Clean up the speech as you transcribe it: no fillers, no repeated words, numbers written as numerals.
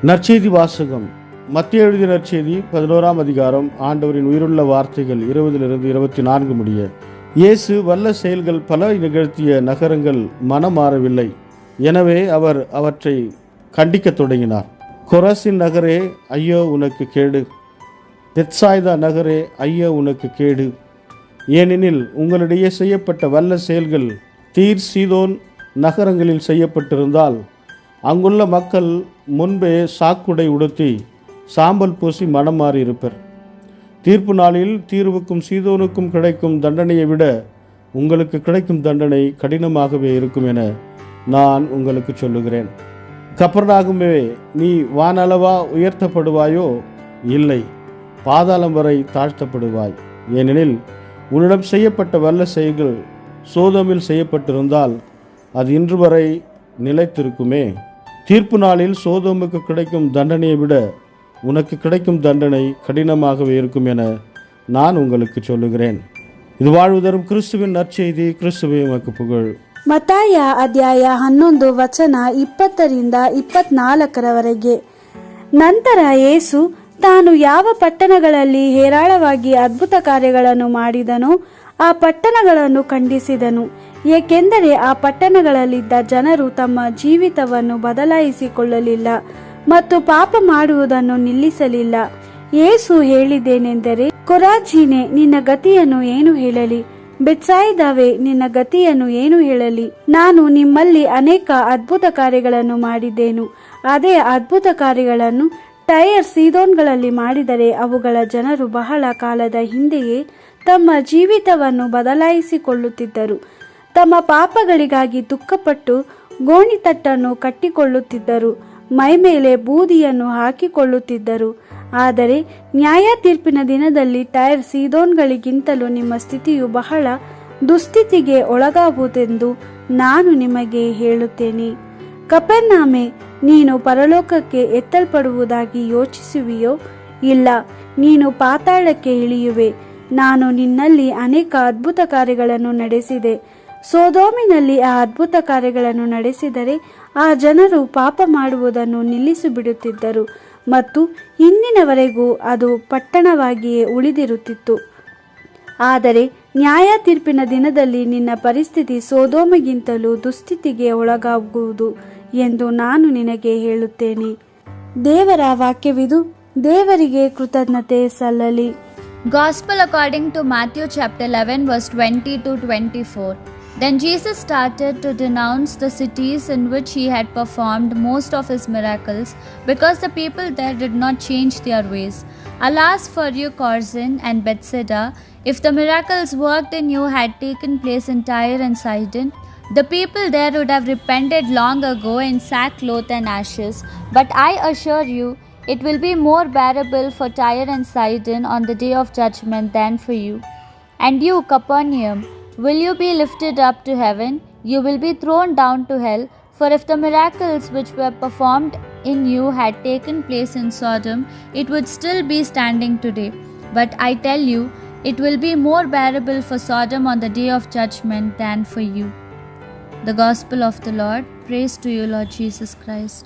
நற்செய்தி வாசகம். மத்தேயு எழுதிய நற்செய்தி 11ஆம் அதிகாரம். ஆண்டவரின் உயிருள்ள வார்த்தைகள் 20 24 முடிய. இயேசு வல்ல செயல்கள் பல நிகழ்த்திய நகரங்கள் மனம் மாறவில்லை. எனவே அவர் அவற்றை கண்டிக்கத் தொடங்கினார். கொராசின் நகரே, ஐயோ உனக்கு கேடு! பெத்சாய்தா நகரே, ஐயோ உனக்கு கேடு! ஏனெனில் உங்களிடையே செய்யப்பட்ட வல்ல செயல்கள் தீர் சீதோன் நகரங்களில் செய்யப்பட்டிருந்தால் அங்குள்ள மக்கள் முன்பே சாக்குடை உடுத்தி சாம்பல் பூசி மனம் மாறி இருப்பர். தீர்ப்பு நாளில் தீர்வுக்கும் சீதோனுக்கும் கிடைக்கும் தண்டனையை விட உங்களுக்கு கிடைக்கும் தண்டனை கடினமாகவே இருக்கும் என நான் உங்களுக்கு சொல்லுகிறேன். கப்பர்நாகுமே, நீ வானளவா உயர்த்தப்படுவாயோ? இல்லை, பாதாளம் வரை தாழ்த்தப்படுவாய். ஏனெனில் உன்னிடம் செய்யப்பட்ட வல்ல செயல்கள் சோதோமில் செய்யப்பட்டிருந்தால் அது இன்று வரை நிலைத்திருக்குமே. தீர்ப்பு நாளில் சோதோமுக்கு கிடைக்கும் தண்டனையை விட உனக்கு கிடைக்கும் தண்டனை கடினமாகவே இருக்கும் என நான் உங்களுக்கு சொல்லுகிறேன். இது வாழ்வு தரும் கிறிஸ்துவின் நற்செய்தி. கிறிஸ்துவே உமக்கு புகழ். ಮತ್ತಾಯ ಅಧ್ಯಾಯ 11 ವಚನ 20-24 ನಂತರ ಯೇಸು ತಾನು ಯಾವ ಪಟ್ಟಣಗಳಲ್ಲಿ ಹೇರಾಳವಾಗಿ ಅದ್ಭುತ ಕಾರ್ಯಗಳನ್ನು ಮಾಡಿದನೋ ಆ ಪಟ್ಟಣಗಳನ್ನು ಖಂಡಿಸಿದನು. ಏಕೆಂದರೆ ಆ ಪಟ್ಟಣಗಳಲ್ಲಿದ್ದ ಜನರು ತಮ್ಮ ಜೀವಿತವನ್ನು ಬದಲಾಯಿಸಿಕೊಳ್ಳಲಿಲ್ಲ ಮತ್ತು ಪಾಪ ಮಾಡುವುದನ್ನು ನಿಲ್ಲಿಸಲಿಲ್ಲ. ಯೇಸು ಹೇಳಿದ್ದೇನೆಂದರೆ, ಕೊರಾಜಿನೇ, ನಿನ್ನ ಗತಿಯನ್ನು ಏನು ಹೇಳಲಿ? ಬೆತ್ಸಾಯಿದಾವೇ, ನಿನ್ನ ಗತಿಯನ್ನು ಏನು ಹೇಳಲಿ? ನಾನು ನಿಮ್ಮಲ್ಲಿ ಅನೇಕ ಅದ್ಭುತ ಕಾರ್ಯಗಳನ್ನು ಮಾಡಿದ್ದೇನು. ಅದೇ ಅದ್ಭುತ ಕಾರ್ಯಗಳನ್ನು ಟೈರ್ ಸೀದೋನ್ಗಳಲ್ಲಿ ಮಾಡಿದರೆ ಅವುಗಳ ಜನರು ಬಹಳ ಕಾಲದ ಹಿಂದೆಯೇ ತಮ್ಮ ಜೀವಿತವನ್ನು ಬದಲಾಯಿಸಿಕೊಳ್ಳುತ್ತಿದ್ದರು. ತಮ್ಮ ಪಾಪಗಳಿಗಾಗಿ ದುಃಖಪಟ್ಟು ಗೋಣಿತಟ್ಟನ್ನು ಕಟ್ಟಿಕೊಳ್ಳುತ್ತಿದ್ದರು, ಮೈಮೇಲೆ ಬೂದಿಯನ್ನು ಹಾಕಿಕೊಳ್ಳುತ್ತಿದ್ದರು. ಆದರೆ ನ್ಯಾಯ ತೀರ್ಪಿನ ದಿನದಲ್ಲಿ ಟೈರ್ ಸೀದೋನ್ಗಳಿಗಿಂತಲೂ ನಿಮ್ಮ ಸ್ಥಿತಿಯು ಬಹಳ ದುಸ್ಥಿತಿಗೆ ಒಳಗಾಗುವುದೆಂದು ನಾನು ನಿಮಗೆ ಹೇಳುತ್ತೇನೆ. ಕಪೆರ್ನೌಮೇ, ನೀನು ಪರಲೋಕಕ್ಕೆ ಎತ್ತಲ್ಪಡುವುದಾಗಿ ಯೋಚಿಸುವಿಯೋ? ಇಲ್ಲ, ನೀನು ಪಾತಾಳಕ್ಕೆ ಇಳಿಯುವೆ. ನಾನು ನಿನ್ನಲ್ಲಿ ಅನೇಕ ಅದ್ಭುತ ಕಾರ್ಯಗಳನ್ನು ನಡೆಸಿದೆ. ಸೋದೋಮಿನಲ್ಲಿ ಆ ಅದ್ಭುತ ಕಾರ್ಯಗಳನ್ನು ನಡೆಸಿದರೆ ಆ ಜನರು ಪಾಪ ಮಾಡುವುದನ್ನು ನಿಲ್ಲಿಸಿಬಿಡುತ್ತಿದ್ದರು ಮತ್ತು ಇಂದಿನವರೆಗೂ ಅದು ಪಟ್ಟಣವಾಗಿಯೇ ಉಳಿದಿರುತ್ತಿತ್ತು. ಆದರೆ ನ್ಯಾಯ ತೀರ್ಪಿನ ದಿನದಲ್ಲಿ ನಿನ್ನ ಪರಿಸ್ಥಿತಿ ಸೋದೋಮಿಗಿಂತಲೂ ದುಸ್ಥಿತಿಗೆ ಒಳಗಾಗುವುದು ಎಂದು ನಾನು ನಿನಗೆ ಹೇಳುತ್ತೇನೆ. ದೇವರ ವಾಕ್ಯವಿದು. ದೇವರಿಗೆ ಕೃತಜ್ಞತೆ ಸಲ್ಲಲಿ. Gospel according to Matthew chapter 11 verse 20-24. Then Jesus started to denounce the cities in which he had performed most of his miracles, because the people there did not change their ways. Alas for you, Chorazin and Bethsaida! If the miracles worked in you had taken place in Tyre and Sidon, the people there would have repented long ago in sackcloth and ashes. But I assure you, it will be more bearable for Tyre and Sidon on the day of judgment than for you. And you, Capernaum, will you be lifted up to heaven? You will be thrown down to hell. For if the miracles which were performed in you had taken place in Sodom, it would still be standing today. But I tell you, it will be more bearable for Sodom on the day of judgment than for you. The Gospel of the Lord. Praise to you, Lord Jesus Christ.